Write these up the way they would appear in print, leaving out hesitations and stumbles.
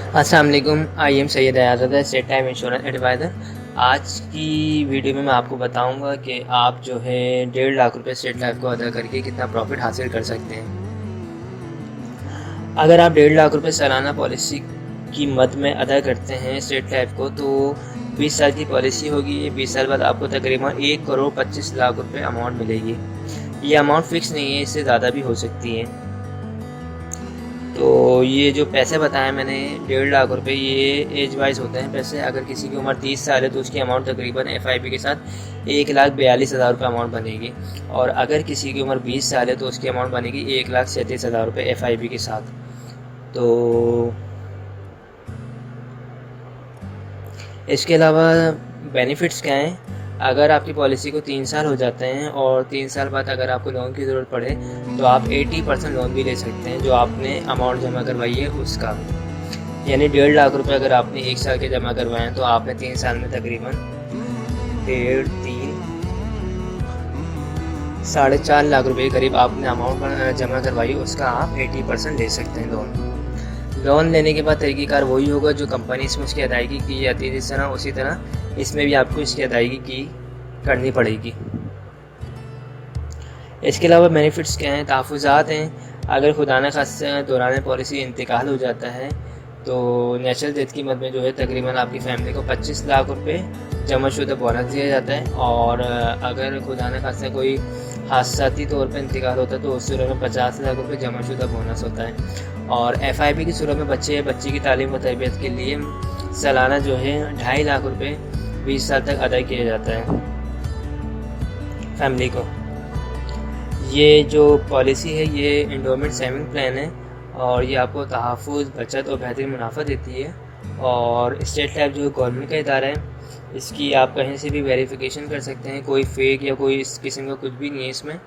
अस्सलाम वालेकुम। I am Syed Azad, state time insurance advisor. आज की वीडियो में मैं आपको बताऊंगा कि आप जो है 1.5 लाख रुपए स्टेट लाइफ को अदा करके कितना प्रॉफिट हासिल कर सकते हैं। अगर आप 1.5 लाख रुपए सालाना पॉलिसी की मद में अदा करते हैं स्टेट लाइफ को, तो 20 साल की पॉलिसी होगी। ये 20 साल बाद आपको तकरीबन 1,25,00,000 रुपये अमाउंट मिलेगी। ये अमाउंट फ़िक्स नहीं है, इससे ज़्यादा भी हो सकती है। तो ये जो पैसे बताए मैंने 1.5 लाख रुपए, ये एज वाइज होते हैं पैसे। अगर किसी की उम्र 30 साल है तो उसकी अमाउंट तकरीबन FIP के साथ 1,42,000 रुपये अमाउंट बनेगी। और अगर किसी की उम्र 20 साल है तो उसकी अमाउंट बनेगी 1,37,000 रुपये FIP के साथ। तो इसके अलावा बेनिफिट्स क्या हैं? अगर आपकी पॉलिसी को 3 साल हो जाते हैं और 3 साल बाद अगर आपको लोन की ज़रूरत पड़े तो आप 80% लोन भी ले सकते हैं जो आपने अमाउंट जमा करवाई है उसका। यानी 1.5 लाख रुपए अगर आपने 1 साल के जमा करवाए हैं तो आपने 3 साल में तकरीबन 4.5 लाख रुपए करीब आपने अमाउंट जमा करवाई, उसका आप 80% ले सकते हैं लोन लेने के बाद तरीक़ेकार वही होगा जो कंपनी इसमें उसकी अदायगी की जाती है जिस तरह, उसी तरह इसमें भी आपको इसकी अदायगी करनी पड़ेगी। इसके अलावा बेनिफिट्स क्या हैं? तहफ़्फ़ुज़ात हैं। अगर खुदा न खास्ता दौरान पॉलिसी इंतकाल हो जाता है तो नेचुरल डेथ की मद में जो है तकरीबन आपकी फैमिली को 25 लाख रुपए जमाशुदा बोनस दिया जाता है। और अगर खुदा न खास्ता कोई हादसाती तौर पर इंतकाल होता है तो उस सूरत में 50 लाख रुपये जमाशुदा बोनस होता है। और FIP की सूरत में बच्ची की तालीम व तरबियत के लिए सालाना जो है 2.5 लाख रुपये 20 साल तक अदा किया जाता है फैमिली को। ये जो पॉलिसी है ये इंडोमेंट सेविंग प्लान है और ये आपको तहफ़्फ़ुज़, बचत और बेहतरीन मुनाफा देती है। और स्टेट लाइफ जो गवर्नमेंट का इदारा है, इसकी आप कहीं से भी वेरिफिकेशन कर सकते हैं। कोई फेक या कोई इस किस्म का कुछ भी नहीं है इसमें।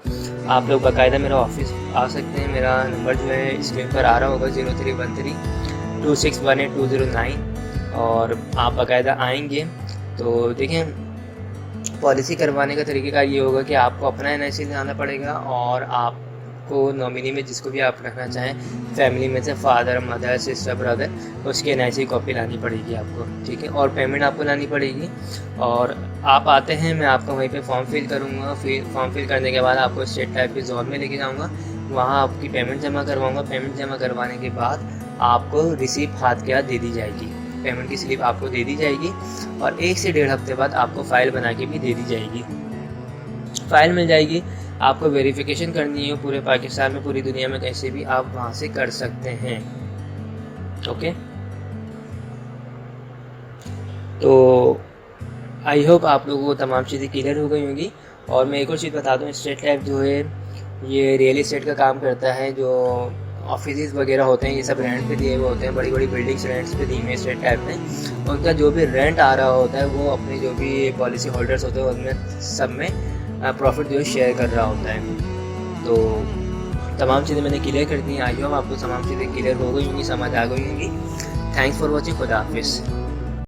आप लोग बाकायदा मेरा ऑफिस आ सकते हैं। मेरा नंबर जो है स्क्रीन पर आ रहा होगा 0313-2618-209। और आप बाकायदा आएंगे तो देखें, पॉलिसी करवाने का तरीक़ेकार ये होगा कि आपको अपना NIC लाना पड़ेगा और आपको नॉमिनी में जिसको भी आप रखना चाहें फैमिली में से फादर, मदर, सिस्टर, ब्रदर, उसकी NIC कॉपी लानी पड़ेगी आपको, ठीक है। और पेमेंट आपको लानी पड़ेगी। और आप आते हैं, मैं आपको वहीं पे फॉर्म फिल करूँगा। फॉर्म फिल करने के बाद आपको स्टेट लाइफ के जोन में लेके जाऊँगा, वहाँ आपकी पेमेंट जमा करवाऊँगा। पेमेंट जमा करवाने के बाद आपको रिसीप्ट हाथ के हाथ दे दी जाएगी, पेमेंट की स्लिप आपको दे दी जाएगी। और 1 से 1.5 हफ्ते बाद आपको फ़ाइल बना के भी दे दी जाएगी। फ़ाइल मिल जाएगी, आपको वेरिफिकेशन करनी है पूरे पाकिस्तान में, पूरी दुनिया में कैसे भी आप वहाँ से कर सकते हैं, ओके। तो आई होप आप लोगों को तमाम चीज़ें क्लियर हो गई होंगी। और मैं एक और चीज़ बता दूँ, स्टेट लाइफ जो है ये रियल इस्टेट का काम करता है। जो ऑफिस वगैरह होते हैं ये सब रेंट पे दिए हुए होते हैं, बड़ी बड़ी बिल्डिंग्स रेंट्स पे दी हुई स्टेट टाइप में। उनका जो भी रेंट आ रहा होता है वो अपने जो भी पॉलिसी होल्डर्स होते हैं उनमें सब में प्रॉफिट जो है शेयर कर रहा होता है। तो तमाम चीज़ें मैंने क्लियर कर दी हैं। आई होप आपको तमाम चीज़ें क्लियर हो गई होंगी, समझ आ गई होंगी। Thanks for watching. खुदा हाफिज़।